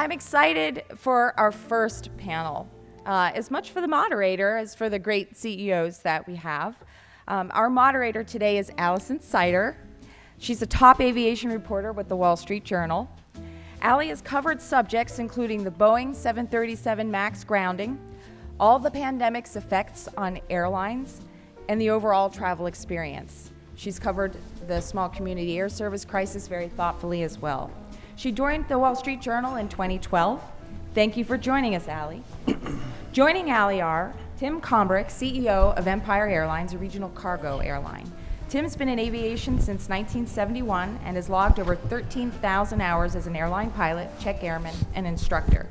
I'm excited for our first panel, as much for the moderator as for the great CEOs that we have. Our moderator today is Allison Sider. She's a top aviation reporter with the Wall Street Journal. Allie has covered subjects including the Boeing 737 MAX grounding, all the pandemic's effects on airlines, and the overall travel experience. She's covered the small community air service crisis very thoughtfully as well. She joined the Wall Street Journal in 2012. Thank you for joining us, Allie. Joining Allie are Tim Komberec, CEO of Empire Airlines, a regional cargo airline. Tim's been in aviation since 1971 and has logged over 13,000 hours as an airline pilot, check airman, and instructor.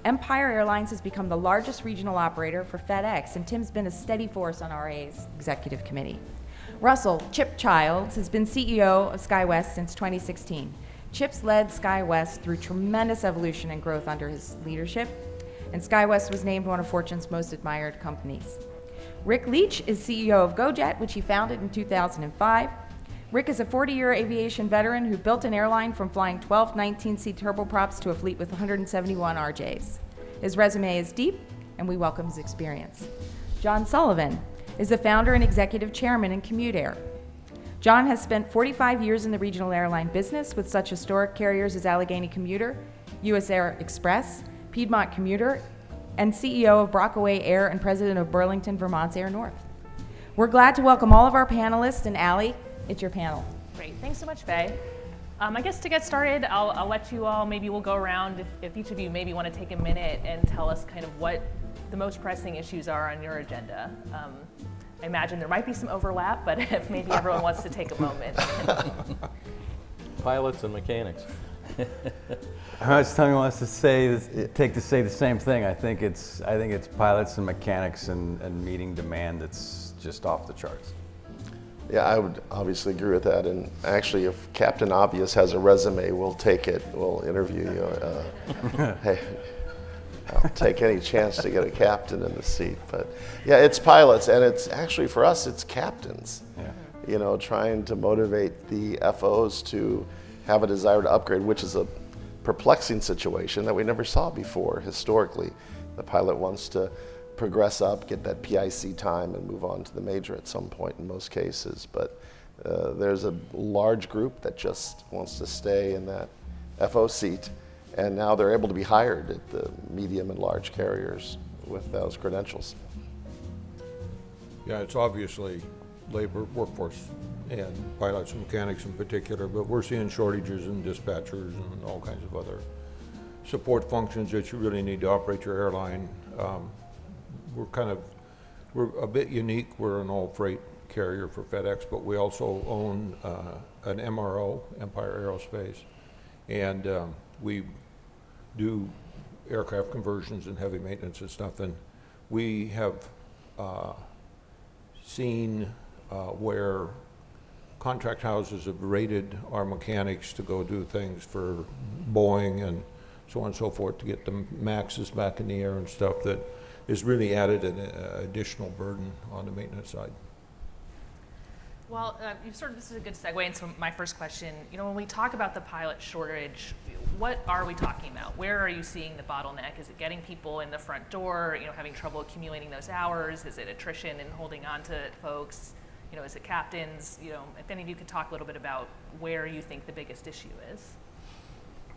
Empire Airlines has become the largest regional operator for FedEx, and Tim's been a steady force on RAA's executive committee. Russell Chip Childs has been CEO of SkyWest since 2016. Chip's led SkyWest through tremendous evolution and growth under his leadership, and SkyWest was named one of Fortune's most admired companies. Rick Leach is CEO of GoJet, which he founded in 2005. Rick is a 40-year aviation veteran who built an airline from flying 12 19-seat turboprops to a fleet with 171 RJs. His resume is deep, and we welcome his experience. John Sullivan is the founder and executive chairman in CommutAir. John has spent 45 years in the regional airline business with such historic carriers as Allegheny Commuter, US Air Express, Piedmont Commuter, and CEO of Brockway Air and president of Burlington, Vermont's Air North. We're glad to welcome all of our panelists, and Allie, it's your panel. Great, thanks so much, Faye. I guess to get started, I'll let you all, maybe we'll go around if each of you maybe want to take a minute and tell us kind of what the most pressing issues are on your agenda. I imagine there might be some overlap, but if maybe everyone wants to take a moment. Pilots and mechanics. I was telling us to say the same thing. I think it's pilots and mechanics and meeting demand that's just off the charts. Yeah, I would obviously agree with that. And actually, if Captain Obvious has a resume, we'll take it. We'll interview you. Hey, I'll take any chance to get a captain in the seat. But yeah, it's pilots, and it's actually for us, it's captains. Yeah. You know, trying to motivate the FOs to have a desire to upgrade, which is a perplexing situation that we never saw before historically. The pilot wants to progress up, get that PIC time, and move on to the major at some point in most cases. But there's a large group that just wants to stay in that FO seat, and now they're able to be hired at the medium and large carriers with those credentials. Yeah, it's obviously labor workforce and pilots and mechanics in particular, but we're seeing shortages in dispatchers and all kinds of other support functions that you really need to operate your airline. We're a bit unique. We're an all freight carrier for FedEx, but we also own an MRO, Empire Aerospace, and we do aircraft conversions and heavy maintenance and stuff. And we have seen where contract houses have rated our mechanics to go do things for Boeing and so on and so forth to get the MAXs back in the air and stuff that has really added an additional burden on the maintenance side. Well, this is a good segue into my first question. You know, when we talk about the pilot shortage, what are we talking about? Where are you seeing the bottleneck? Is it getting people in the front door, you know, having trouble accumulating those hours? Is it attrition and holding on to folks? You know, is it captains? You know, if any of you could talk a little bit about where you think the biggest issue is.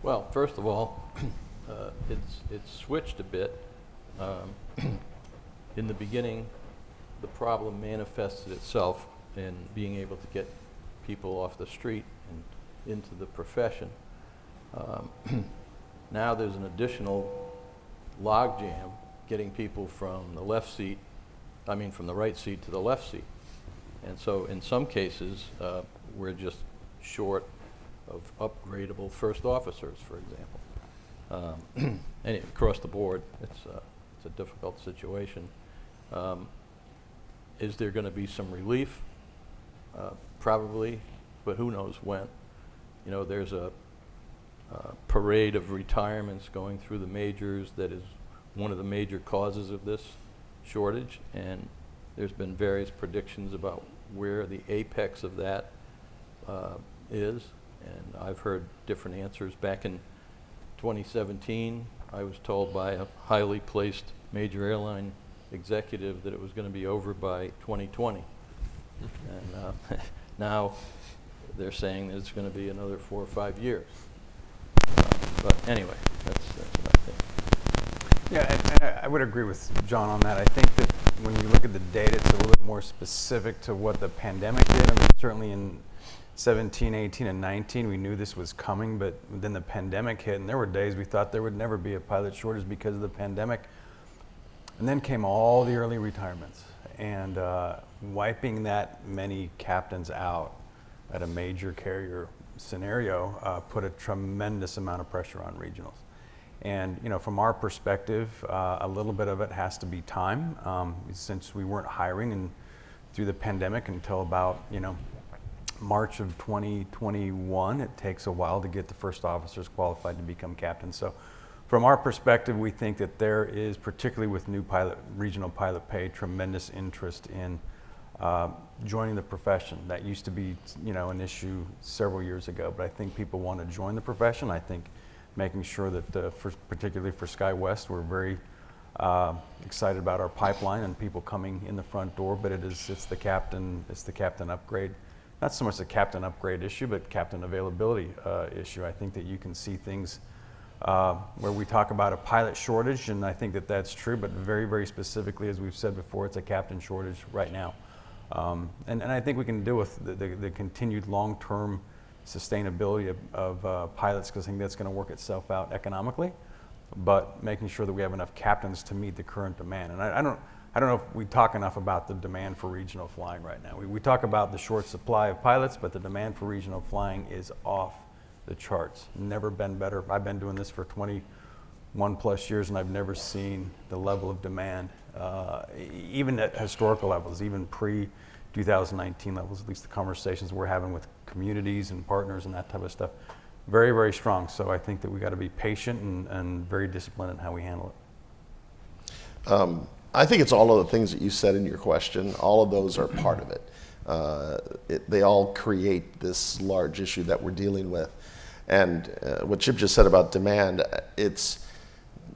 Well, first of all, it's switched a bit. In the beginning, the problem manifested itself in being able to get people off the street and into the profession. Now there's an additional logjam getting people from the right seat to the left seat. And so in some cases, we're just short of upgradable first officers, for example. And across the board, it's a difficult situation. Is there going to be some relief? Probably, but who knows when. You know, there's a parade of retirements going through the majors that is one of the major causes of this shortage, and there's been various predictions about where the apex of that is, and I've heard different answers. Back in 2017, I was told by a highly placed major airline executive that it was going to be over by 2020. And now they're saying that it's going to be another 4 or 5 years. But anyway, that's what I think. Yeah, and I would agree with John on that. I think that when you look at the data, it's a little bit more specific to what the pandemic did. I mean, certainly in 17, 18, and 19, we knew this was coming, but then the pandemic hit, and there were days we thought there would never be a pilot shortage because of the pandemic. And then came all the early retirements, and wiping that many captains out at a major carrier scenario put a tremendous amount of pressure on regionals. And from our perspective, a little bit of it has to be time, since we weren't hiring and through the pandemic until about March of 2021. It takes a while to get the first officers qualified to become captains. So from our perspective, we think that there is, particularly with new regional pilot pay, tremendous interest in joining the profession. That used to be an issue several years ago, but I think people want to join the profession. I think making sure that, particularly for SkyWest, we're very excited about our pipeline and people coming in the front door, but it's the captain upgrade. Not so much the captain upgrade issue, but captain availability issue. I think that you can see things where we talk about a pilot shortage, and I think that that's true, but very, very specifically, as we've said before, it's a captain shortage right now. And I think we can deal with the continued long-term sustainability of pilots, because I think that's going to work itself out economically, but making sure that we have enough captains to meet the current demand. And I don't know if we talk enough about the demand for regional flying right now. We talk about the short supply of pilots, but the demand for regional flying is off the charts. Never been better. I've been doing this for 21 plus years, and I've never seen the level of demand, even at historical levels, even pre-2019 levels, at least the conversations we're having with communities and partners and that type of stuff. Very, very strong. So I think that we got to be patient and very disciplined in how we handle it. I think it's all of the things that you said in your question. All of those are part of it. They all create this large issue that we're dealing with. And what Chip just said about demand, it's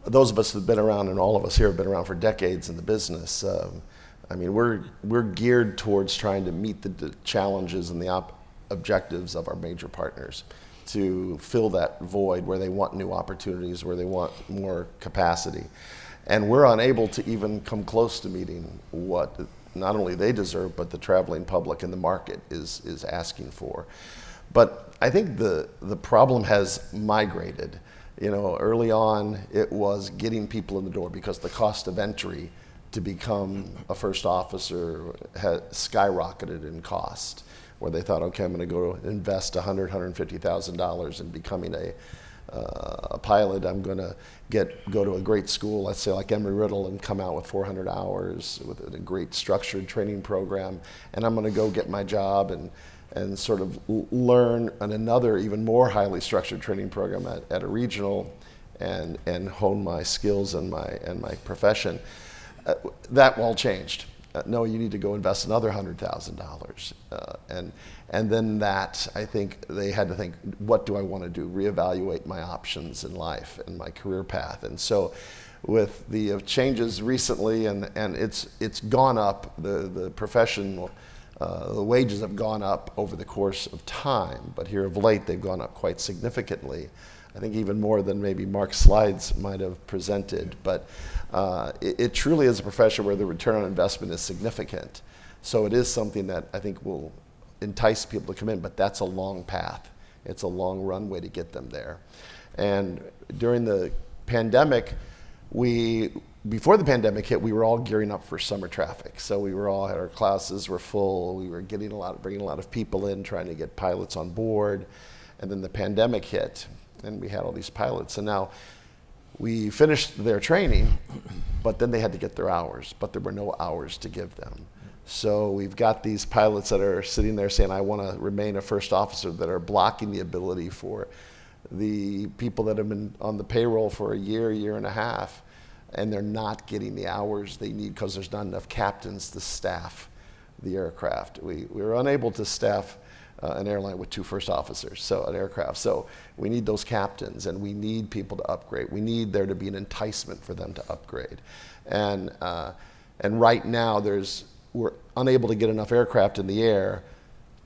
those of us that have been around, and all of us here have been around for decades in the business. I mean, we're geared towards trying to meet the challenges and the objectives of our major partners to fill that void where they want new opportunities, where they want more capacity. And we're unable to even come close to meeting what not only they deserve, but the traveling public and the market is asking for. But I think the problem has migrated. Early on, it was getting people in the door because the cost of entry to become a first officer had skyrocketed in cost, where they thought, okay, I'm going to go invest $150,000 in becoming a pilot. I'm going to go to a great school, let's say like Embry-Riddle, and come out with 400 hours with a great structured training program, and I'm going to go get my job and sort of learn another even more highly structured training program at a regional and hone my skills and my profession. That all changed. No, you need to go invest another $100,000. And then that, I think they had to think, what do I want to do? Reevaluate my options in life and my career path. And so with the changes recently, and it's gone up, the professional, the wages have gone up over the course of time, but here of late they've gone up quite significantly. I think even more than maybe Mark's slides might have presented, but it truly is a profession where the return on investment is significant. So it is something that I think will entice people to come in, but that's a long path. It's a long runway to get them there. And during the pandemic, before the pandemic hit, we were all gearing up for summer traffic. So our classes were full. We were bringing a lot of people in, trying to get pilots on board. And then the pandemic hit, and we had all these pilots. And now we finished their training, but then they had to get their hours, but there were no hours to give them. So we've got these pilots that are sitting there saying, I want to remain a first officer, that are blocking the ability for the people that have been on the payroll for a year and a half, and they're not getting the hours they need because there's not enough captains to staff the aircraft. We were unable to staff an airline with 2 first officers, so an aircraft. So we need those captains, and we need people to upgrade. We need there to be an enticement for them to upgrade. And right now, we're unable to get enough aircraft in the air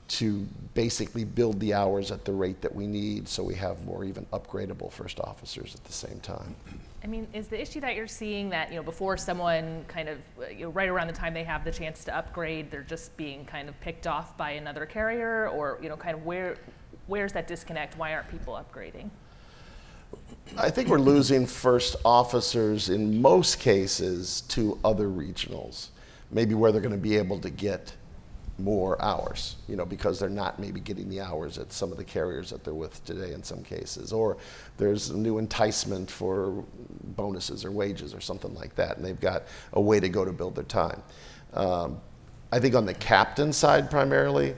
to basically build the hours at the rate that we need, so we have more even upgradable first officers at the same time. I mean, is the issue that you're seeing that, before someone kind of, right around the time they have the chance to upgrade, they're just being kind of picked off by another carrier, or, kind of where's that disconnect? Why aren't people upgrading? I think we're losing first officers in most cases to other regionals, maybe where they're going to be able to get more hours, because they're not maybe getting the hours at some of the carriers that they're with today in some cases, or there's a new enticement for bonuses or wages or something like that, and they've got a way to go to build their time. I think on the captain side primarily,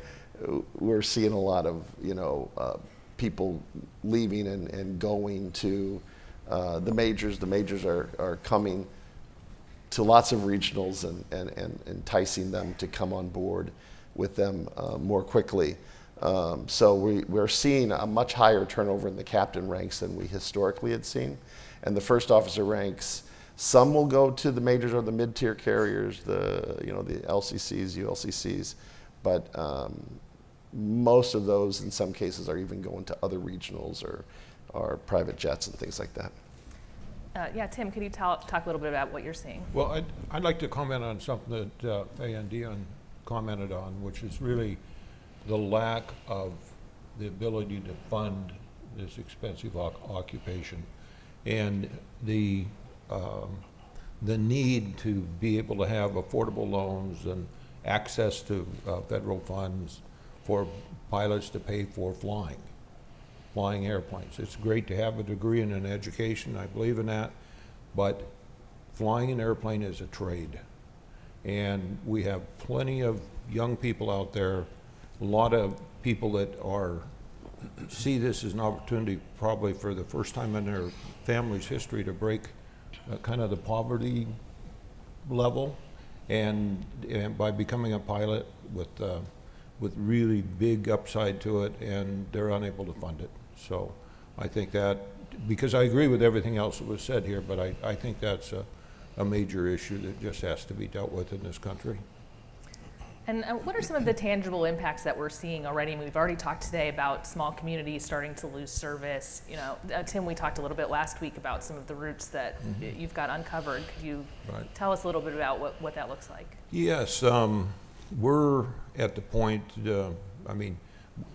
we're seeing a lot of people leaving and going to the majors. The majors are coming to lots of regionals and enticing them to come on board with them more quickly. So we're seeing a much higher turnover in the captain ranks than we historically had seen. And the first officer ranks, some will go to the majors or the mid-tier carriers, the LCCs, ULCCs, but most of those in some cases are even going to other regionals or private jets and things like that. Yeah, Tim, could you talk a little bit about what you're seeing? Well, I'd like to comment on something that Faye and Dion commented on, which is really the lack of the ability to fund this expensive occupation, and the need to be able to have affordable loans and access to federal funds for pilots to pay for flying airplanes. It's great to have a degree and an education, I believe in that, but flying an airplane is a trade. And we have plenty of young people out there, a lot of people that see this as an opportunity probably for the first time in their family's history to break kind of the poverty level, and by becoming a pilot with really big upside to it, and they're unable to fund it. So I think that, because I agree with everything else that was said here, but I think that's a major issue that just has to be dealt with in this country. And what are some of the tangible impacts that we're seeing already? We've already talked today about small communities starting to lose service. Tim, we talked a little bit last week about some of the routes that you've got uncovered. Could you tell us a little bit about what that looks like? Yes, we're at the point,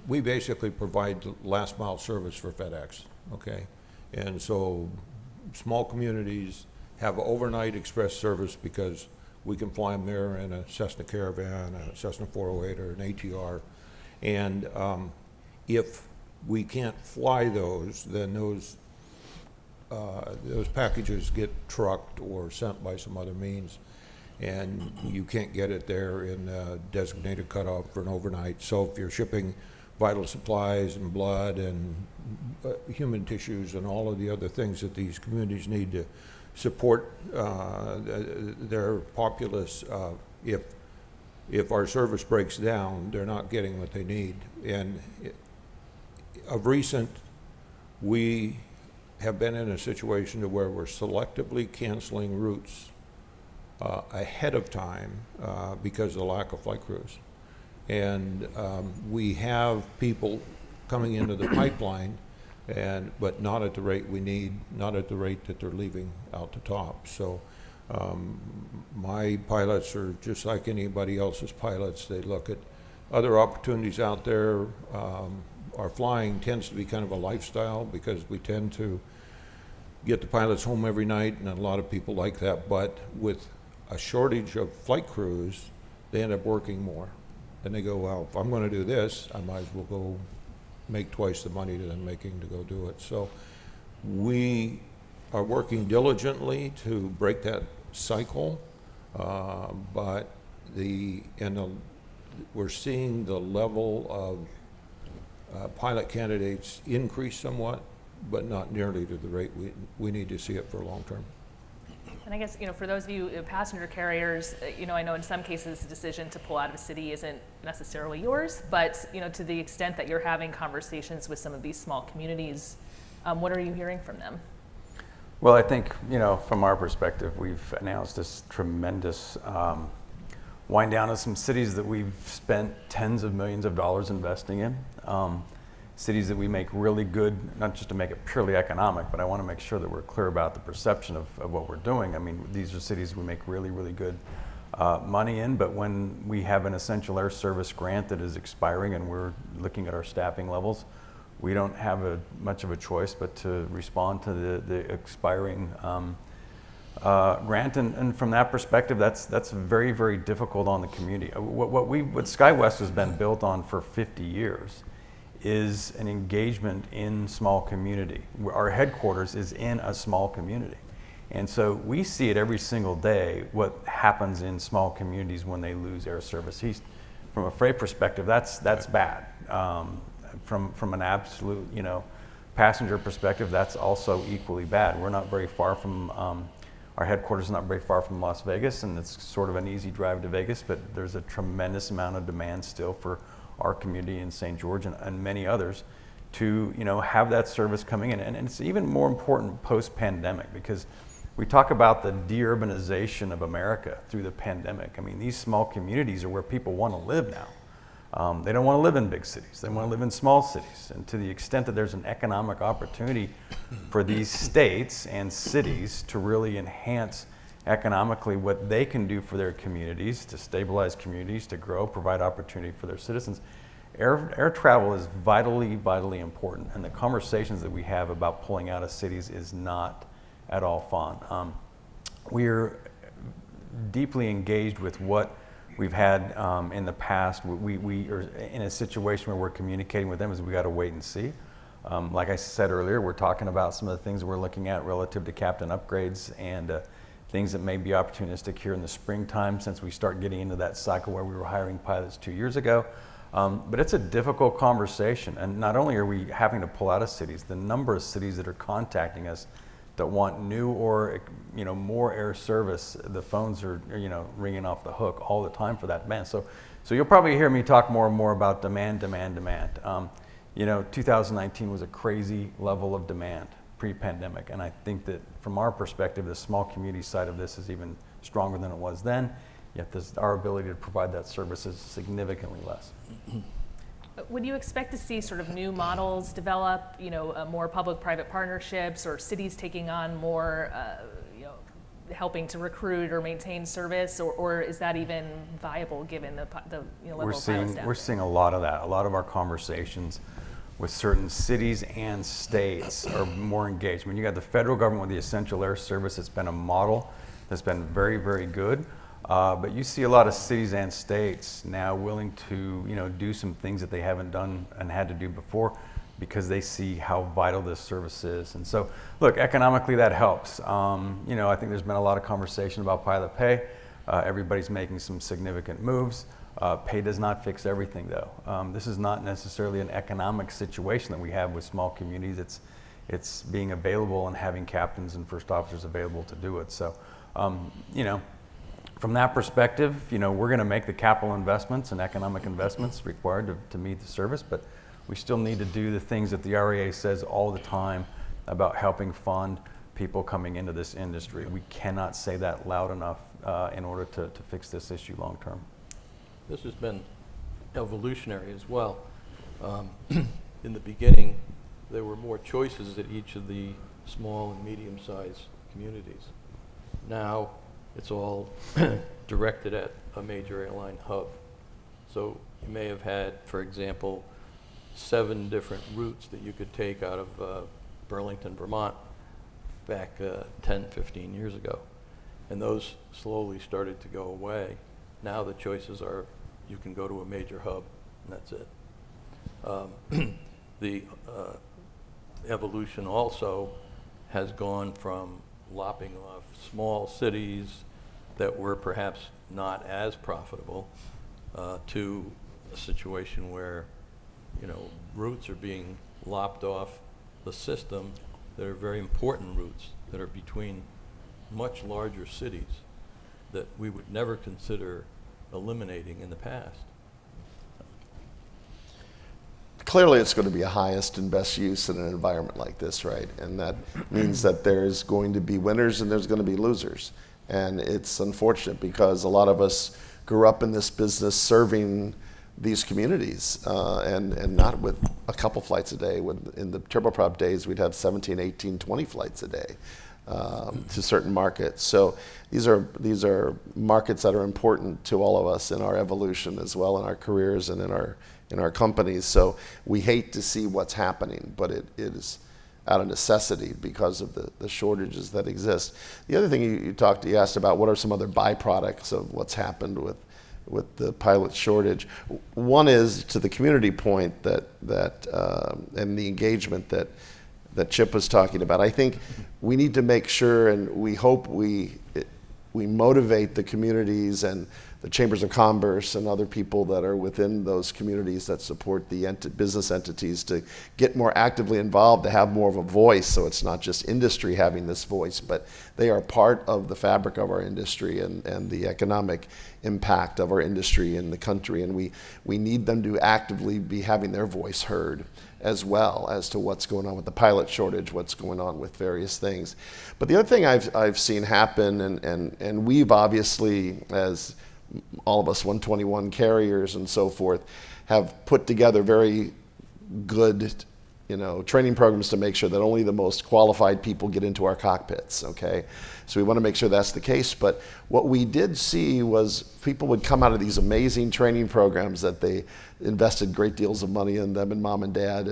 we basically provide last mile service for FedEx, okay? And so small communities have overnight express service because we can fly them there in a Cessna Caravan, a Cessna 408, or an ATR. And if we can't fly those, then those packages get trucked or sent by some other means, and you can't get it there in a designated cutoff for an overnight. So if you're shipping vital supplies and blood and human tissues and all of the other things that these communities need to support their populace, if our service breaks down, they're not getting what they need. And of recent, we have been in a situation to where we're selectively canceling routes ahead of time because of the lack of flight crews. And we have people coming into the pipeline, but not at the rate we need, not at the rate that they're leaving out the top. So my pilots are just like anybody else's pilots. They look at other opportunities out there. Our flying tends to be kind of a lifestyle because we tend to get the pilots home every night, and a lot of people like that. But with a shortage of flight crews, they end up working more. And they go, well, if I'm going to do this, I might as well go make twice the money that I'm making to go do it. So we are working diligently to break that cycle, but we're seeing the level of pilot candidates increase somewhat, but not nearly to the rate we need to see it for long term. And I guess, for those of you passenger carriers, I know in some cases the decision to pull out of a city isn't necessarily yours, but, to the extent that you're having conversations with some of these small communities, what are you hearing from them? Well, I think, from our perspective, we've announced this tremendous wind down of some cities that we've spent tens of millions of dollars investing in. Cities that we make really good, not just to make it purely economic, but I want to make sure that we're clear about the perception of what we're doing. I mean, these are cities we make really, really good money in, but when we have an essential air service grant that is expiring and we're looking at our staffing levels, we don't have much of a choice but to respond to the expiring grant, and from that perspective, that's very, very difficult on the community. What SkyWest has been built on for 50 years is an engagement in small community. Our headquarters is in a small community, and so we see it every single day. What happens in small communities when they lose air service? From a freight perspective, that's bad. From an absolute, passenger perspective, that's also equally bad. We're not very far from, our headquarters is not very far from Las Vegas, and it's sort of an easy drive to Vegas, but there's a tremendous amount of demand still for our community in St. George and many others to, have that service coming in. And it's even more important post-pandemic, because we talk about the de-urbanization of America through the pandemic. I mean, these small communities are where people want to live now. They don't want to live in big cities. They want to live in small cities. And to the extent that there's an economic opportunity for these states and cities to really enhance economically what they can do for their communities, to stabilize communities, to grow, provide opportunity for their citizens, air travel is vitally, vitally important. And the conversations that we have about pulling out of cities is not at all fun. We're deeply engaged with what we've had in the past. We are in a situation where we're communicating with them as we got to wait and see. Like I said earlier, we're talking about some of the things we're looking at relative to captain upgrades and things that may be opportunistic here in the springtime, since we start getting into that cycle where we were hiring pilots 2 years ago. But it's a difficult conversation, and not only are we having to pull out of cities, the number of cities that are contacting us that want new or more air service, the phones are ringing off the hook all the time for that demand. So you'll probably hear me talk more and more about demand. 2019 was a crazy level of demand pre-pandemic, and I think that from our perspective, the small community side of this is even stronger than it was then. Yet our ability to provide that service is significantly less. Would you expect to see sort of new models develop, more public-private partnerships, or cities taking on more, helping to recruit or maintain service, or is that even viable given the level of pilot staff? We're seeing a lot of that. A lot of our conversations with certain cities and states are more engaged. When you got the federal government with the essential air service, it's been a model that's been very, very good. But you see a lot of cities and states now willing to, do some things that they haven't done and had to do before, because they see how vital this service is. And so, look, economically that helps. I think there's been a lot of conversation about pilot pay. Everybody's making some significant moves. Pay does not fix everything, though. This is not necessarily an economic situation that we have with small communities. It's being available and having captains and first officers available to do it. So, from that perspective, we're going to make the capital investments and economic investments required to meet the service, but we still need to do the things that the RAA says all the time about helping fund people coming into this industry. We cannot say that loud enough in order to fix this issue long term. This has been evolutionary as well. In the beginning, there were more choices at each of the small and medium-sized communities. Now, it's all directed at a major airline hub. So you may have had, for example, 7 different routes that you could take out of Burlington, Vermont back 10, 15 years ago. And those slowly started to go away. Now the choices are you can go to a major hub, and that's it. The evolution also has gone from lopping off small cities that were perhaps not as profitable to a situation where, routes are being lopped off the system that are very important routes that are between much larger cities that we would never consider eliminating in the past. Clearly, it's going to be a highest and best use in an environment like this, right? And that means that there's going to be winners and there's going to be losers. And it's unfortunate because a lot of us grew up in this business serving these communities and not with a couple flights a day. In the turboprop days, we'd have 17, 18, 20 flights a day to certain markets. So these are markets that are important to all of us in our evolution as well, in our careers and in our companies. So we hate to see what's happening, but it is out of necessity because of the shortages that exist. The other thing you asked about, what are some other byproducts of what's happened with the pilot shortage? One is to the community point and the engagement that Chip was talking about. I think we need to make sure, and we hope we motivate the communities and the chambers of commerce and other people that are within those communities that support the business entities to get more actively involved, to have more of a voice. So it's not just industry having this voice, but they are part of the fabric of our industry and the economic impact of our industry in the country. And we need them to actively be having their voice heard as well as to what's going on with the pilot shortage, what's going on with various things. But the other thing I've seen happen, and we've obviously, as all of us 121 carriers and so forth, have put together very good training programs to make sure that only the most qualified people get into our cockpits, okay? So we want to make sure that's the case. But what we did see was people would come out of these amazing training programs that they invested great deals of money in them and mom and dad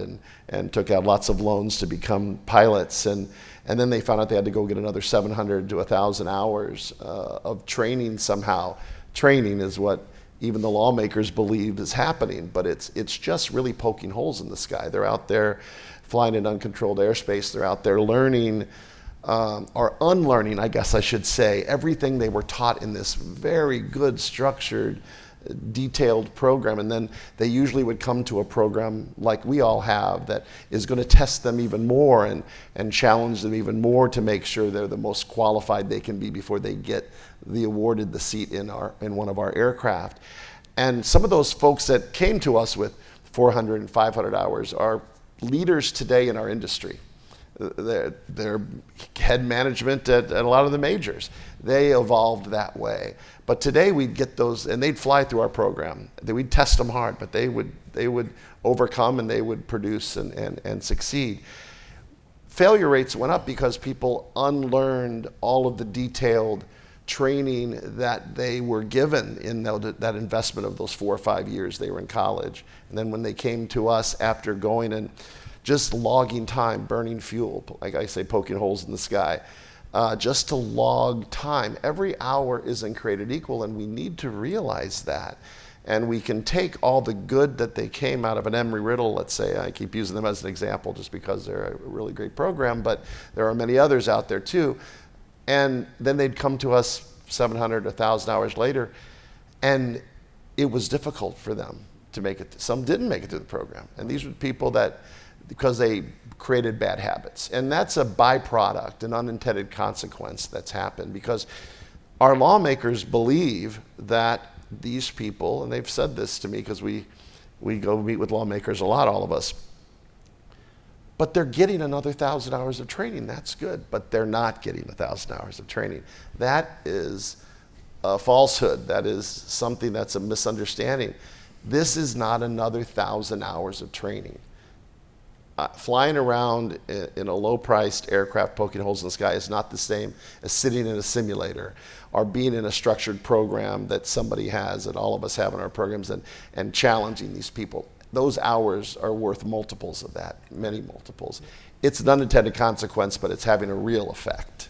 and took out lots of loans to become pilots. And then they found out they had to go get another 700 to 1,000 hours of training somehow. Training is what even the lawmakers believe is happening, but it's just really poking holes in the sky. They're out there flying in uncontrolled airspace. They're out there learning, or unlearning, I guess I should say, everything they were taught in this very good, structured, detailed program. And then they usually would come to a program like we all have that is going to test them even more and challenge them even more to make sure they're the most qualified they can be before they get awarded the seat in one of our aircraft. And some of those folks that came to us with 400 and 500 hours are leaders today in our industry. They're head management at a lot of the majors. They evolved that way. But today we'd get those, and they'd fly through our program. We'd test them hard, but they would overcome and they would produce and succeed. Failure rates went up because people unlearned all of the detailed training that they were given in that investment of those 4 or 5 years they were in college. And then when they came to us after going and just logging time, burning fuel, like I say, poking holes in the sky, just to log time. Every hour isn't created equal, and we need to realize that. And we can take all the good that they came out of an Embry-Riddle, let's say. I keep using them as an example just because they're a really great program, but there are many others out there too. And then they'd come to us 700, 1,000 hours later, and it was difficult for them to make it. Some didn't make it through the program. And these were people that, because they created bad habits. And that's a byproduct, an unintended consequence that's happened, because our lawmakers believe that these people, and they've said this to me because we go meet with lawmakers a lot, all of us, but they're getting another 1,000 hours of training. That's good, but they're not getting 1,000 hours of training. That is a falsehood. That is something that's a misunderstanding. This is not another 1,000 hours of training. Flying around in a low-priced aircraft poking holes in the sky is not the same as sitting in a simulator or being in a structured program that somebody has, that all of us have in our programs, and challenging these people. Those hours are worth multiples of that, many multiples. It's an unintended consequence, but it's having a real effect.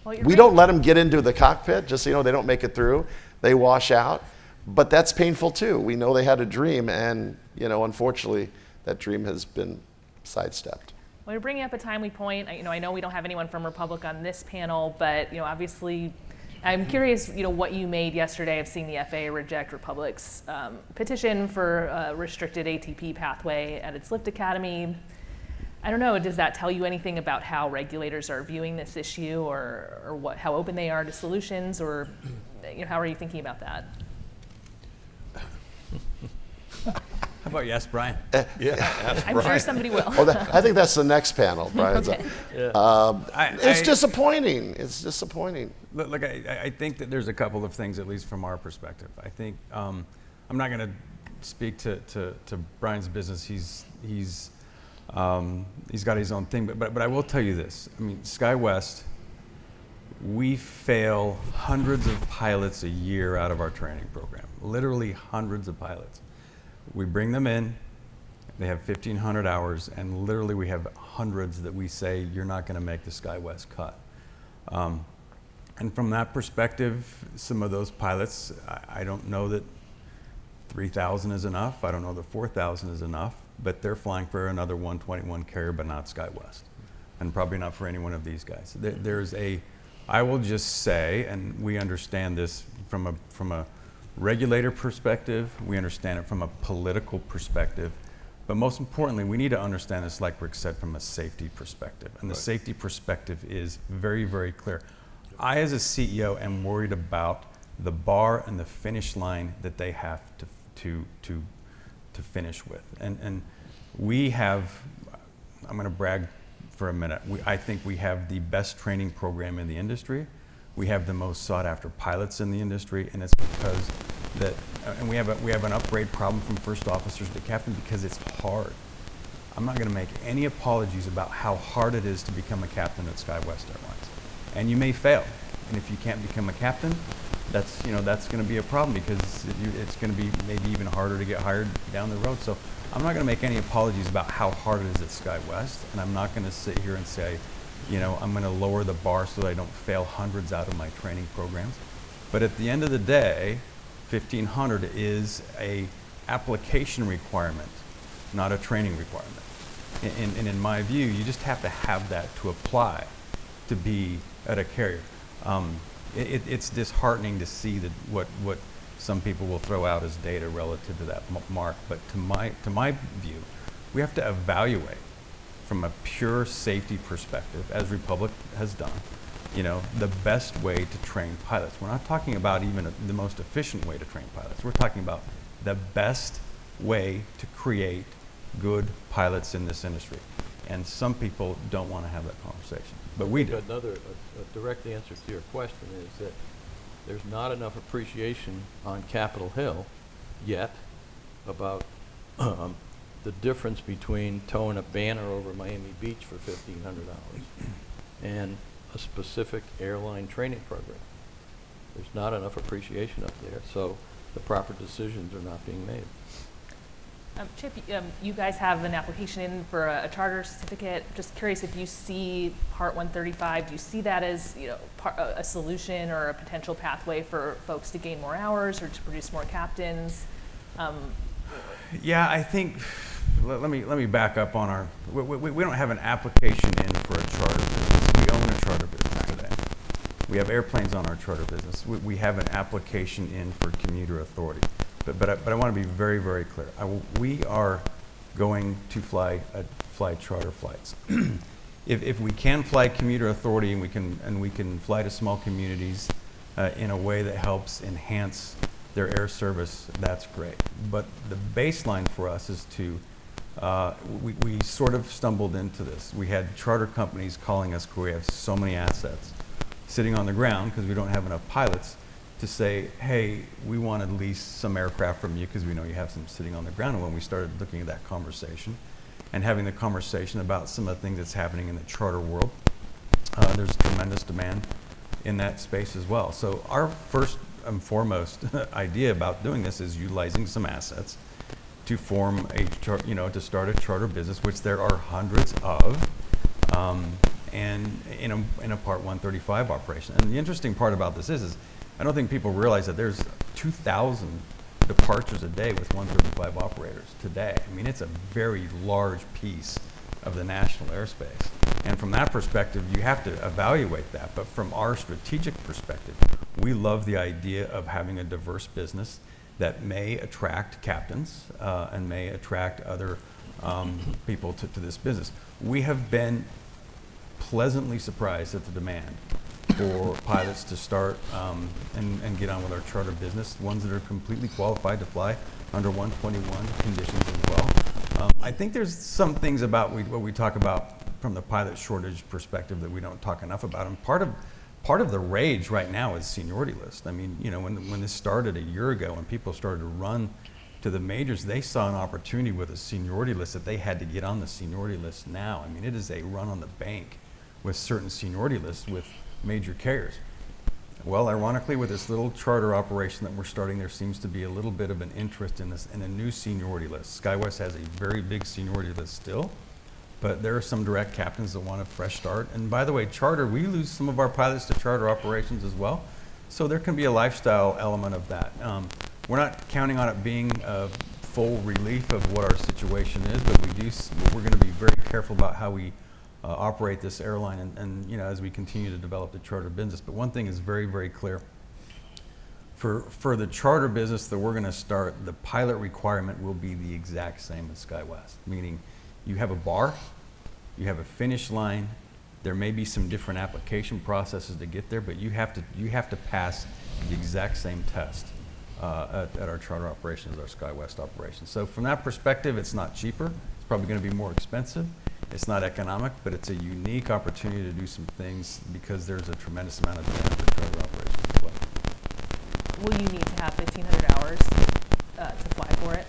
Well, we don't let them get into the cockpit, just so you know, they don't make it through. They wash out, but that's painful too. We know they had a dream, and unfortunately, that dream has been sidestepped. Well, you're bringing up a timely point. I know we don't have anyone from Republic on this panel, but obviously, I'm curious, what you made yesterday of seeing the FAA reject Republic's petition for a restricted ATP pathway at its Lift Academy. I don't know, does that tell you anything about how regulators are viewing this issue, or how open they are to solutions, or how are you thinking about that? How about you ask Brian? I'm sure somebody will. I think that's the next panel, Brian. Okay. It's disappointing. It's disappointing. Look, I think that there's a couple of things, at least from our perspective. I think I'm not going to speak to Brian's business. He's got his own thing, but I will tell you this. I mean, SkyWest, we fail hundreds of pilots a year out of our training program. Literally hundreds of pilots. We bring them in, they have 1,500 hours, and literally we have hundreds that we say, you're not going to make the SkyWest cut. And from that perspective, some of those pilots, I don't know that 3,000 is enough. I don't know that 4,000 is enough, but they're flying for another 121 carrier, but not SkyWest, and probably not for any one of these guys. I will just say, and we understand this from a regulator perspective, we understand it from a political perspective, but most importantly, we need to understand this, like Rick said, from a safety perspective. And the safety perspective is very, very clear. I, as a CEO, am worried about the bar and the finish line that they have to finish with. And we have, I'm going to brag for a minute, I think we have the best training program in the industry. We have the most sought after pilots in the industry, and it's because and we have an upgrade problem from first officers to captain because it's hard. I'm not going to make any apologies about how hard it is to become a captain at SkyWest Airlines. And you may fail, and if you can't become a captain, that's going to be a problem, because it's going to be maybe even harder to get hired down the road. So I'm not going to make any apologies about how hard it is at SkyWest, and I'm not going to sit here and say, I'm going to lower the bar so that I don't fail hundreds out of my training programs. But at the end of the day, 1,500 is a application requirement, not a training requirement. And in my view, you just have to have that to apply to be at a carrier. It's disheartening to see that what some people will throw out as data relative to that mark. But to my view, we have to evaluate from a pure safety perspective, as Republic has done, the best way to train pilots. We're not talking about even the most efficient way to train pilots. We're talking about the best way to create good pilots in this industry. And some people don't want to have that conversation, but we do. A direct answer to your question is that there's not enough appreciation on Capitol Hill yet about the difference between towing a banner over Miami Beach for $1,500 and a specific airline training program. There's not enough appreciation up there, so the proper decisions are not being made. Chip, you guys have an application in for a charter certificate. Just curious if you see Part 135, do you see that as a solution or a potential pathway for folks to gain more hours or to produce more captains? Yeah, I think, let me back up on we don't have an application in for a charter business. We own a charter business today. We have airplanes on our charter business. We have an application in for commuter authority. But I want to be very, very clear. We are going to fly charter flights. If we can fly commuter authority and we can fly to small communities in a way that helps enhance their air service, that's great. But the baseline for us is we sort of stumbled into this. We had charter companies calling us, we have so many assets sitting on the ground because we don't have enough pilots, to say, hey, we want to lease some aircraft from you because we know you have some sitting on the ground. And when we started looking at that conversation and having the conversation about some of the things that's happening in the charter world, there's tremendous demand in that space as well. So our first and foremost idea about doing this is utilizing some assets to form to start a charter business, which there are hundreds of, and in a Part 135 operation. And the interesting part about this is I don't think people realize that there's 2,000 departures a day with 135 operators today. I mean, it's a very large piece of the national airspace. And from that perspective, you have to evaluate that. But from our strategic perspective, we love the idea of having a diverse business that may attract captains and may attract other people to this business. we have been pleasantly surprised at the demand for pilots to start and get on with our charter business, ones that are completely qualified to fly under 121 conditions as well. I think there's some things about what we talk about from the pilot shortage perspective that we don't talk enough about. And part of the rage right now is seniority list. I mean, you know, when this started a year ago, when people started to run to the majors, they saw an opportunity with a seniority list that they had to get on the seniority list now. I mean, it is a run on the bank with certain seniority lists with major carriers. Well, ironically, with this little charter operation that we're starting, there seems to be a little bit of an interest in a new seniority list. SkyWest has a very big seniority list still, but there are some direct captains that want a fresh start. And by the way, charter, we lose some of our pilots to charter operations as well. So there can be a lifestyle element of that. We're not counting on it being a full relief of what our situation is, but we're going to be very careful about how we operate this airline and you know, as we continue to develop the charter business. But one thing is very, very clear. For the charter business that we're going to start, the pilot requirement will be the exact same as SkyWest, meaning you have a bar, you have a finish line, there may be some different application processes to get there, but you have to pass the exact same test at our charter operation as our SkyWest operation. So from that perspective, it's not cheaper, it's probably going to be more expensive. It's not economic, but it's a unique opportunity to do some things because there's a tremendous amount of demand for charter operations as well. Will you need to have 1,500 hours to fly for it?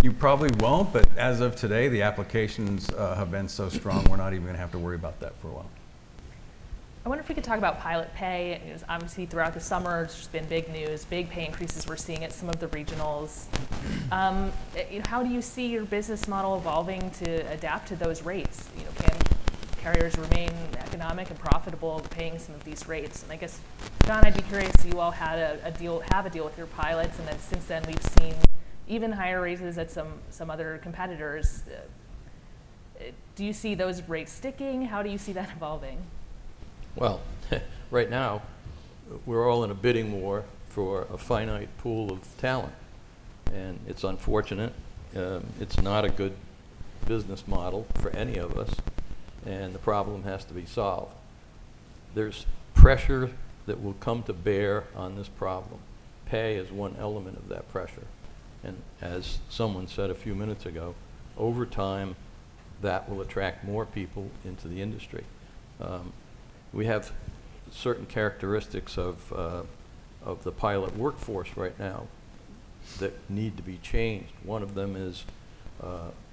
You probably won't, but as of today, the applications have been so strong, we're not even going to have to worry about that for a while. I wonder if we could talk about pilot pay. It was obviously throughout the summer, it's just been big news, big pay increases we're seeing at some of the regionals. How do you see your business model evolving to adapt to those rates? You know, can carriers remain economic and profitable paying some of these rates? And I guess, John, I'd be curious, you all had a deal with your pilots, and then since then we've seen even higher raises at some other competitors. Do you see those rates sticking? How do you see that evolving? Well, right now, we're all in a bidding war for a finite pool of talent. And it's unfortunate. It's not a good business model for any of us, and the problem has to be solved. There's pressure that will come to bear on this problem. Pay is one element of that pressure. And as someone said a few minutes ago, over time, that will attract more people into the industry. We have certain characteristics of the pilot workforce right now that need to be changed. One of them is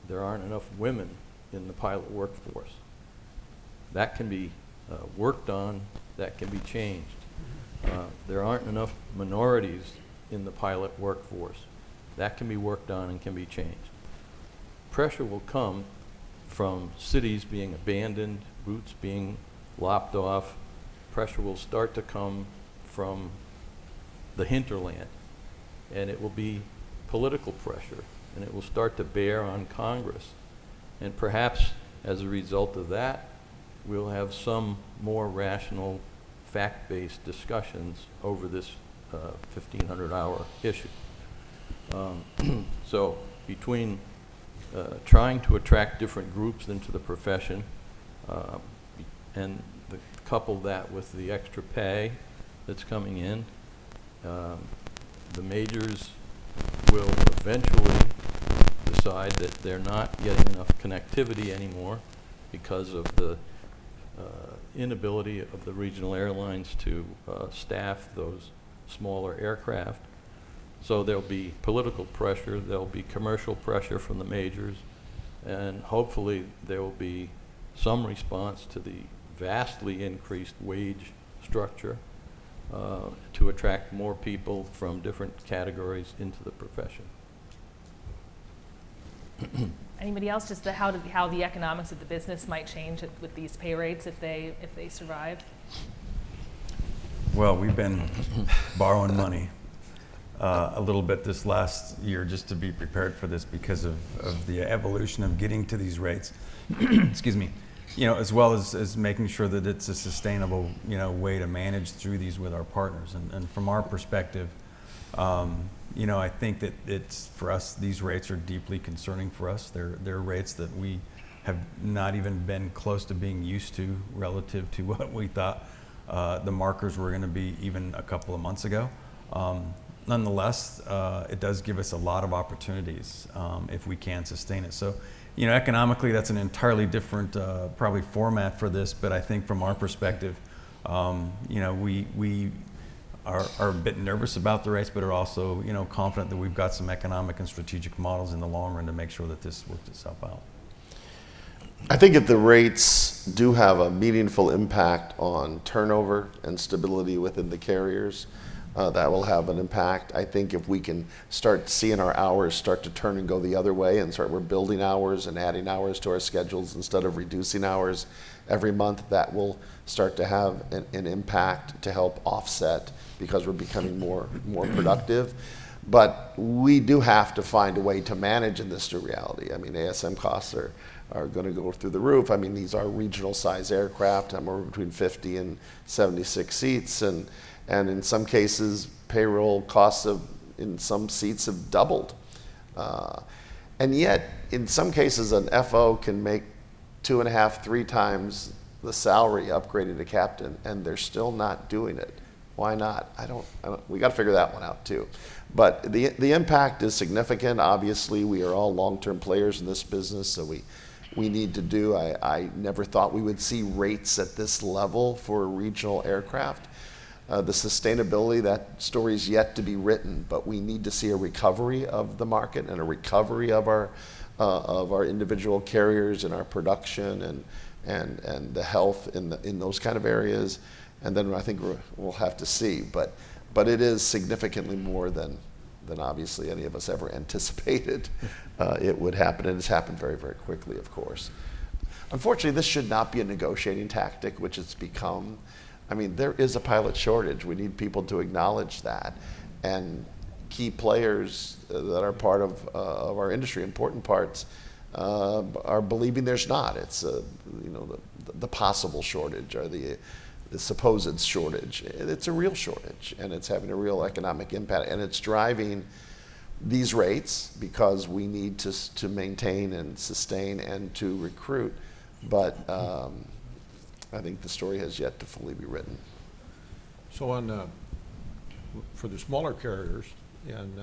there aren't enough women in the pilot workforce. That can be worked on, that can be changed. There aren't enough minorities in the pilot workforce. That can be worked on and can be changed. Pressure will come from cities being abandoned, routes being lopped off. Pressure will start to come from the hinterland, and it will be political pressure, and it will start to bear on Congress. And perhaps as a result of that, we'll have some more rational, fact-based discussions over this 1,500-hour issue. So between trying to attract different groups into the profession and couple that with the extra pay that's coming in, the majors will eventually decide that they're not getting enough connectivity anymore because of the inability of the regional airlines to staff those smaller aircraft. So there'll be political pressure, there'll be commercial pressure from the majors, and hopefully there will be some response to the vastly increased wage structure to attract more people from different categories into the profession. Anybody else, just how the economics of the business might change with these pay rates if they survive? Well, we've been borrowing money a little bit this last year just to be prepared for this because of the evolution of getting to these rates. Excuse me. You know, as well as making sure that it's a sustainable, you know, way to manage through these with our partners. And from our perspective, you know, I think that it's, for us, these rates are deeply concerning for us. They're rates that we have not even been close to being used to relative to what we thought the markers were going to be even a couple of months ago. Nonetheless, it does give us a lot of opportunities if we can sustain it. So, economically, that's an entirely different probably format for this, but I think from our perspective, we are a bit nervous about the rates, but are also, confident that we've got some economic and strategic models in the long run to make sure that this works itself out. I think if the rates do have a meaningful impact on turnover and stability within the carriers, that will have an impact. I think if we can start seeing our hours start to turn and go the other way and we're building hours and adding hours to our schedules instead of reducing hours every month, that will start to have an impact to help offset because we're becoming more productive. But we do have to find a way to manage in this new reality. I mean, ASM costs are going to go through the roof. I mean, these are regional size aircraft. We're between 50 and 76 seats, and in some cases, payroll costs in some seats have doubled. And yet, in some cases, an FO can make 2.5, 3 times the salary upgraded to captain, and they're still not doing it. Why not? I don't, we got to figure that one out too. But the impact is significant. Obviously, we are all long-term players in this business, so we need to do. I never thought we would see rates at this level for regional aircraft. The sustainability, that story is yet to be written, but we need to see a recovery of the market and a recovery of our individual carriers and our production and the health in those kind of areas. And then I think we'll have to see. But it is significantly more than obviously any of us ever anticipated it would happen, and it's happened very, very quickly, of course. Unfortunately, this should not be a negotiating tactic, which it's become. I mean, there is a pilot shortage. We need people to acknowledge that. And key players that are part of our industry, important parts, are believing there's not. It's the possible shortage or the supposed shortage. It's a real shortage, and it's having a real economic impact, and it's driving these rates because we need to maintain and sustain and to recruit. But I think the story has yet to fully be written. So for the smaller carriers, and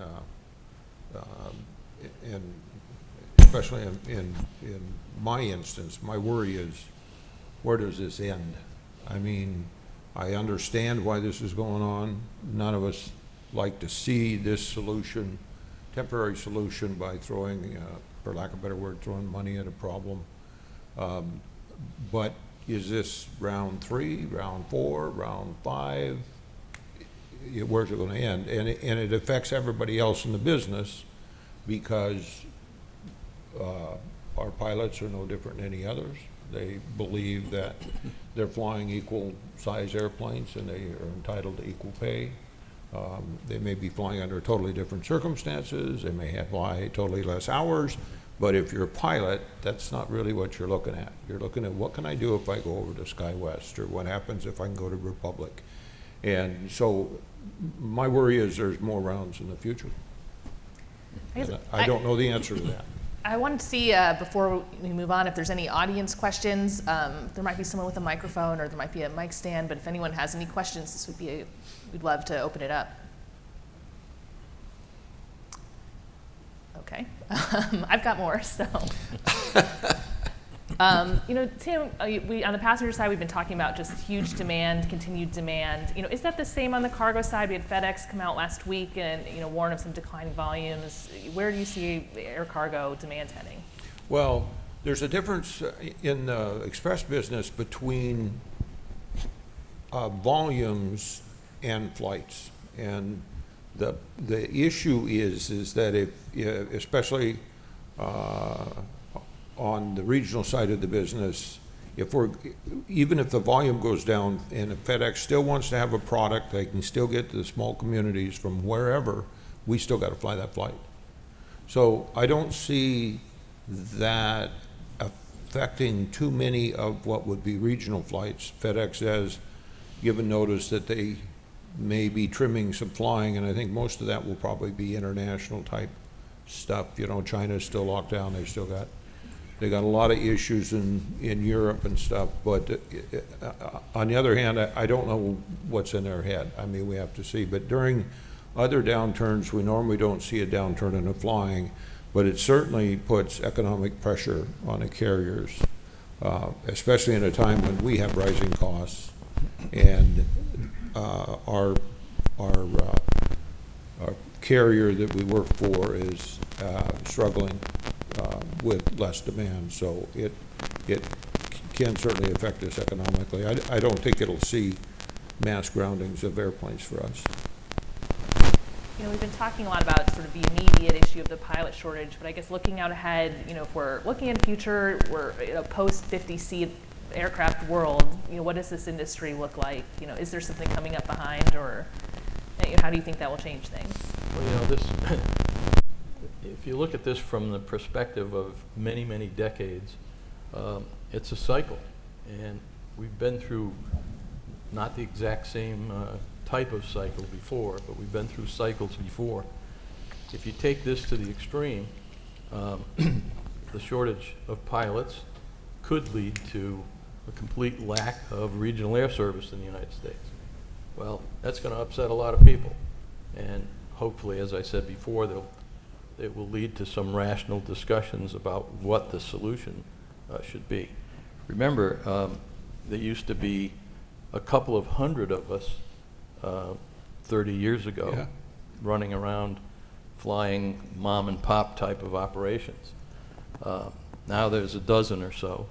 especially in my instance, my worry is, where does this end? I mean, I understand why this is going on. None of us like to see this solution, temporary solution, by throwing, for lack of a better word, throwing money at a problem. But is this round 3, round 4, round 5? Where's it going to end? And it affects everybody else in the business because our pilots are no different than any others. They believe that they're flying equal size airplanes and they are entitled to equal pay. They may be flying under totally different circumstances. They may fly totally less hours. But if you're a pilot, that's not really what you're looking at. You're looking at, what can I do if I go over to SkyWest, or what happens if I can go to Republic? And so my worry is there's more rounds in the future. I don't know the answer to that. I wanted to see, before we move on, if there's any audience questions. There might be someone with a microphone, or there might be a mic stand, but if anyone has any questions, this would be we'd love to open it up. Okay. I've got more, so. Tim, we on the passenger side, we've been talking about just huge demand, continued demand. Is that the same on the cargo side? We had FedEx come out last week and warn of some declining volumes. Where do you see air cargo demand heading? Well, there's a difference in the express business between volumes and flights, and the issue is that if especially on the regional side of the business, even if the volume goes down and if FedEx still wants to have a product, they can still get to the small communities from wherever, we still got to fly that flight. So I don't see that affecting too many of what would be regional flights. FedEx has given notice that they may be trimming some flying, and I think most of that will probably be international type stuff. China's still locked down. They still got They got a lot of issues in Europe and stuff, but on the other hand, I don't know what's in their head. I mean, we have to see. But during other downturns, we normally don't see a downturn in the flying, but it certainly puts economic pressure on the carriers, especially in a time when we have rising costs and our carrier that we work for is struggling with less demand. So it can certainly affect us economically. I don't think it'll see mass groundings of airplanes for us. You know, we've been talking a lot about sort of the immediate issue of the pilot shortage, but I guess looking out ahead, you know, if we're looking in the future, we're in a post-50-seat aircraft world, you know, what does this industry look like? You know, is there something coming up behind, or how do you think that will change things? Well, you know, this, if you look at this from the perspective of many, many decades, it's a cycle. And we've been through not the exact same type of cycle before, but we've been through cycles before. If you take this to the extreme, the shortage of pilots could lead to a complete lack of regional air service in the United States. Well, that's going to upset a lot of people. And hopefully, as I said before, it will lead to some rational discussions about what the solution should be. Remember, there used to be a couple of hundred of us 30 years ago running around flying mom and pop type of operations. Now there's a dozen or so.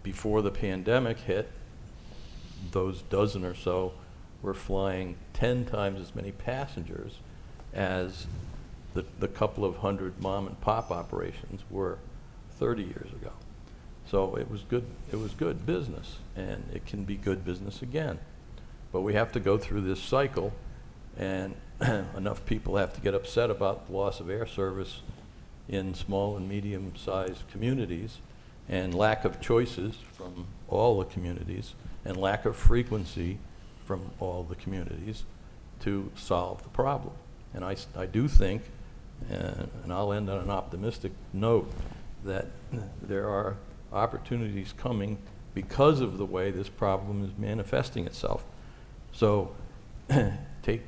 Before the pandemic hit, those dozen or so were flying 10 times as many passengers as the couple of hundred mom and pop operations were 30 years ago. So it was good business, and it can be good business again. But we have to go through this cycle, and enough people have to get upset about the loss of air service in small and medium-sized communities, and lack of choices from all the communities, and lack of frequency from all the communities to solve the problem. And I do think, and I'll end on an optimistic note, that there are opportunities coming because of the way this problem is manifesting itself. So take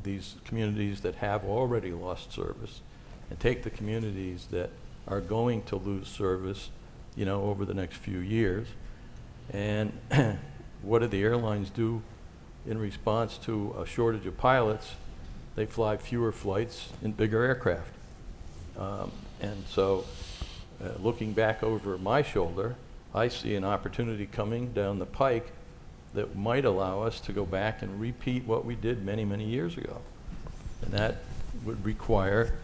these communities that have already lost service, and take the communities that are going to lose service, you know, over the next few years. And what do the airlines do in response to a shortage of pilots? They fly fewer flights in bigger aircraft. And so looking back over my shoulder, I see an opportunity coming down the pike that might allow us to go back and repeat what we did many, many years ago. And that would require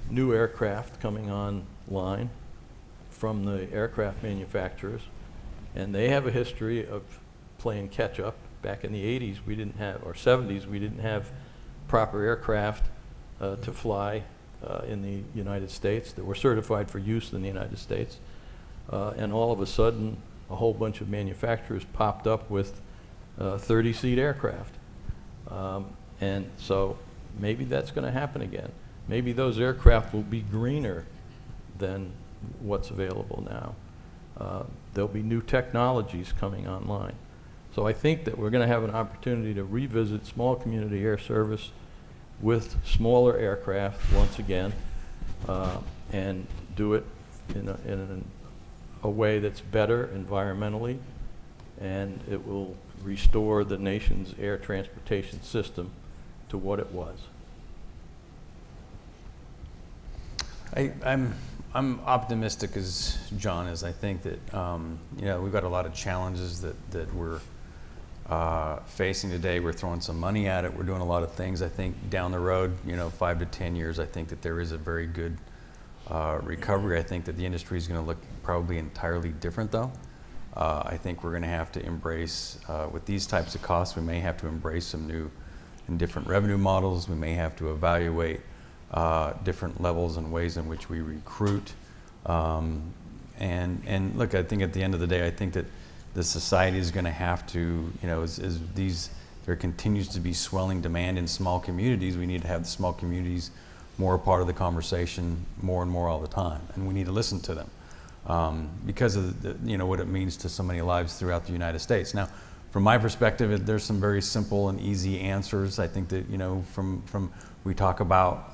new aircraft coming online from the aircraft manufacturers. And they have a history of playing catch up. Back in the 80s, we didn't have, or 70s, we didn't have proper aircraft to fly in the United States that were certified for use in the United States. And all of a sudden, a whole bunch of manufacturers popped up with 30-seat aircraft. And so maybe that's going to happen again. Maybe those aircraft will be greener than what's available now. There'll be new technologies coming online. So I think that we're going to have an opportunity to revisit small community air service with smaller aircraft once again, and do it in a way that's better environmentally, and it will restore the nation's air transportation system to what it was. I'm optimistic as John is. I think that you know, we've got a lot of challenges that we're facing today. We're throwing some money at it. We're doing a lot of things. I think down the road, you know, 5 to 10 years, I think that there is a very good recovery. I think that the industry is going to look probably entirely different, though. I think we're going to have to embrace, with these types of costs, we may have to embrace some new and different revenue models. We may have to evaluate different levels and ways in which we recruit. And look, I think at the end of the day, I think that the society is going to have to, you know, as there continues to be swelling demand in small communities, we need to have the small communities more a part of the conversation more and more all the time, and we need to listen to them. because of what it means to so many lives throughout the United States. Now, from my perspective, there's some very simple and easy answers. I think that from we talk about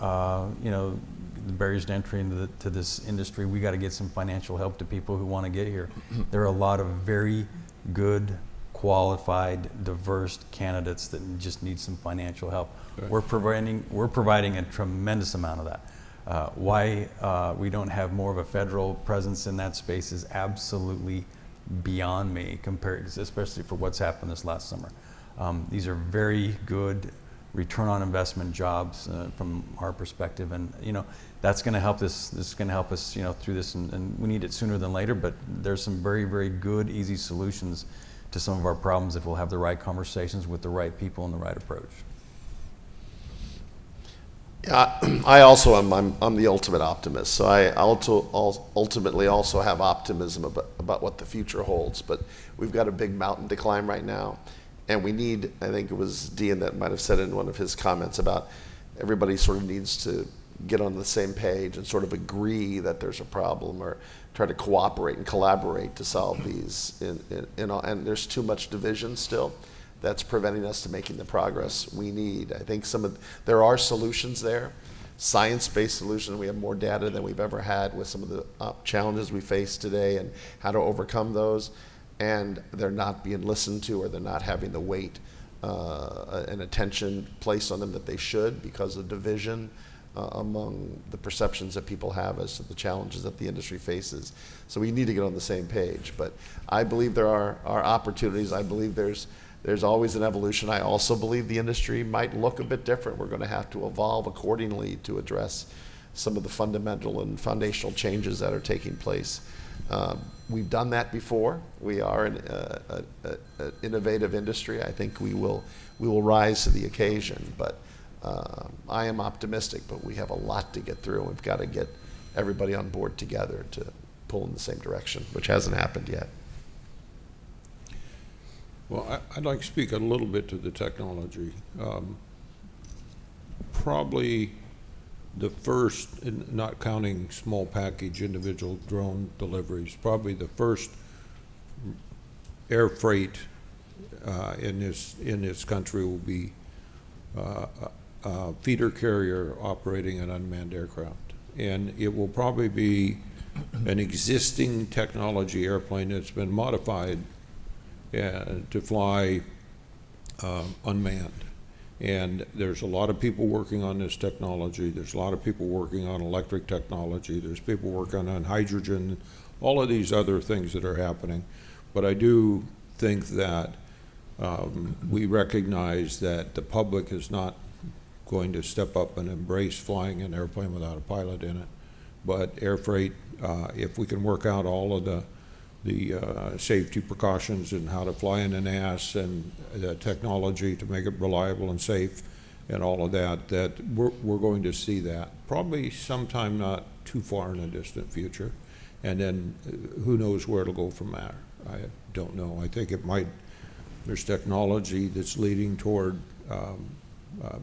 the barriers to entry into this industry. We got to get some financial help to people who want to get here. There are a lot of very good, qualified, diverse candidates that just need some financial help. Right. We're providing a tremendous amount of that. Why we don't have more of a federal presence in that space is absolutely beyond me, especially for what's happened this last summer. These are very good return on investment jobs from our perspective, and that's going to help us. This is going to help us, through this, and we need it sooner than later. But there's some very, very good, easy solutions to some of our problems if we'll have the right conversations with the right people and the right approach. Yeah, I also am. I'm the ultimate optimist. So I ultimately also have optimism about what the future holds. But we've got a big mountain to climb right now, and we need. I think it was Dean that might have said in one of his comments about everybody sort of needs to get on the same page and sort of agree that there's a problem, or try to cooperate and collaborate to solve these. And there's too much division still that's preventing us to making the progress we need. I think there are solutions there, science-based solutions. We have more data than we've ever had with some of the challenges we face today and how to overcome those. And they're not being listened to, or they're not having the weight and attention placed on them that they should, because of division among the perceptions that people have as to the challenges that the industry faces. So we need to get on the same page. But I believe there are opportunities. I believe there's always an evolution. I also believe the industry might look a bit different. We're going to have to evolve accordingly to address some of the fundamental and foundational changes that are taking place. We've done that before. We are an innovative industry. I think we will rise to the occasion. But I am optimistic, but we have a lot to get through. We've got to get everybody on board together to pull in the same direction, which hasn't happened yet. Well, I'd like to speak a little bit to the technology. Probably the first, not counting small package individual drone deliveries, probably the first air freight in this country will be a feeder carrier operating an unmanned aircraft. And it will probably be an existing technology airplane that's been modified to fly unmanned. And there's a lot of people working on this technology. There's a lot of people working on electric technology. There's people working on hydrogen, all of these other things that are happening. But I do think that we recognize that the public is not going to step up and embrace flying an airplane without a pilot in it. But air freight, if we can work out all of the safety precautions and how to fly in an AS and the technology to make it reliable and safe and all of that, that we're going to see that probably sometime not too far in the distant future. And then who knows where it'll go from there. I don't know. I think there's technology that's leading toward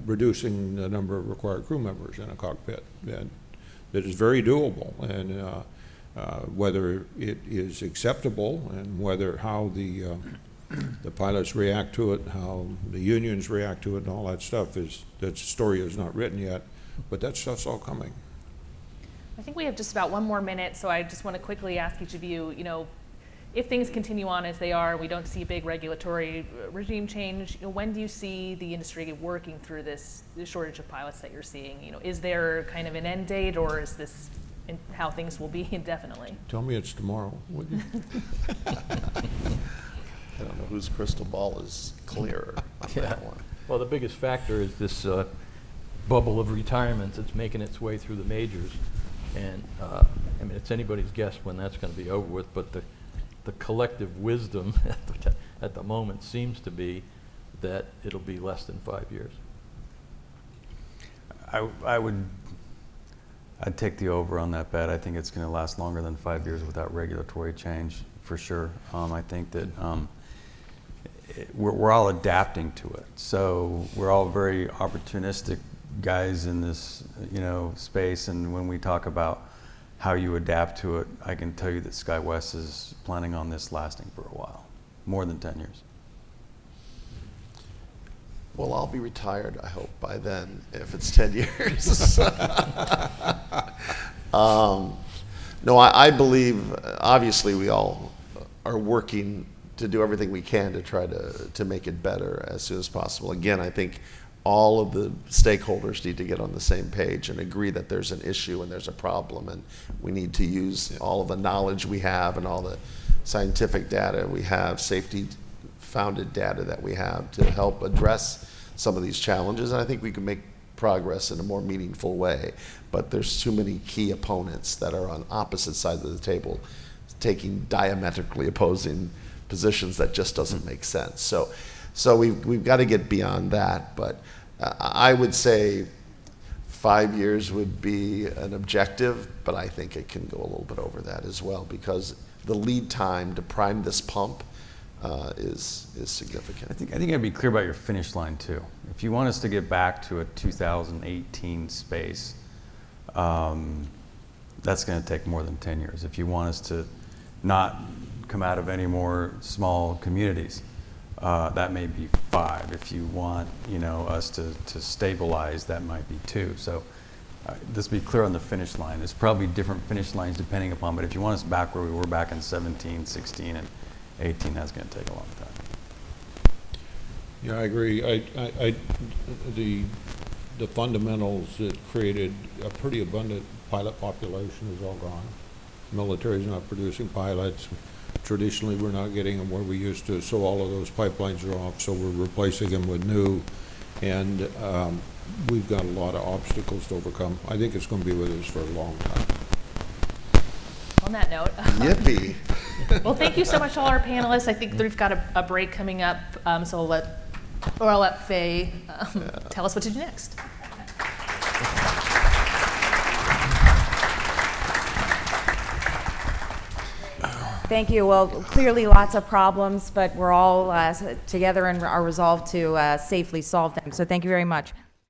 reducing the number of required crew members in a cockpit. And that is very doable. And whether it is acceptable and how the pilots react to it, how the unions react to it, and all that stuff that story is not written yet, but that stuff's all coming. I think we have just about one more minute, so I just want to quickly ask each of you, if things continue on as they are, we don't see a big regulatory regime change, when do you see the industry working through this shortage of pilots that you're seeing? Is there kind of an end date, or is this how things will be indefinitely? Tell me it's tomorrow, would you? I don't know whose crystal ball is clearer on that one. Well, the biggest factor is this bubble of retirements that's making its way through the majors. And it's anybody's guess when that's going to be over with, but the collective wisdom at the moment seems to be that it'll be less than 5 years. I'd take the over on that bet. I think it's going to last longer than 5 years without regulatory change, for sure. I think that we're all adapting to it. So we're all very opportunistic guys in this, space. And when we talk about, how you adapt to it, I can tell you that SkyWest is planning on this lasting for a while, more than 10 years. Well, I'll be retired, I hope, by then, if it's 10 years. No, I believe, obviously, we all are working to do everything we can to try to make it better as soon as possible. Again, I think all of the stakeholders need to get on the same page and agree that there's an issue and there's a problem, and we need to use all of the knowledge we have and all the scientific data we have, safety-founded data that we have to help address some of these challenges. And I think we can make progress in a more meaningful way, but there's too many key opponents that are on opposite sides of the table taking diametrically opposing positions that just doesn't make sense. So we've got to get beyond that, but I would say 5 years would be an objective, but I think it can go a little bit over that as well, because the lead time to prime this pump is significant. I think I'd be clear about your finish line too. If you want us to get back to a 2018 space, that's going to take more than 10 years. If you want us to not come out of any more small communities, that may be 5. If you want, us to stabilize, that might be 2. So let's be clear on the finish line. There's probably different finish lines depending upon, but if you want us back where we were back in 17, 16, and 18, that's going to take a long time. Yeah, I agree. The fundamentals that created a pretty abundant pilot population is all gone. Military's not producing pilots. Traditionally, we're not getting them where we used to, so all of those pipelines are off, so we're replacing them with new. And we've got a lot of obstacles to overcome. I think it's going to be with us for a long time. On that note, Yippee. well, thank you so much to all our panelists. I think we've got a break coming up, so I'll let Faye tell us what to do next. Thank you. Well, clearly lots of problems, but we're all together and are resolved to safely solve them. So thank you very much.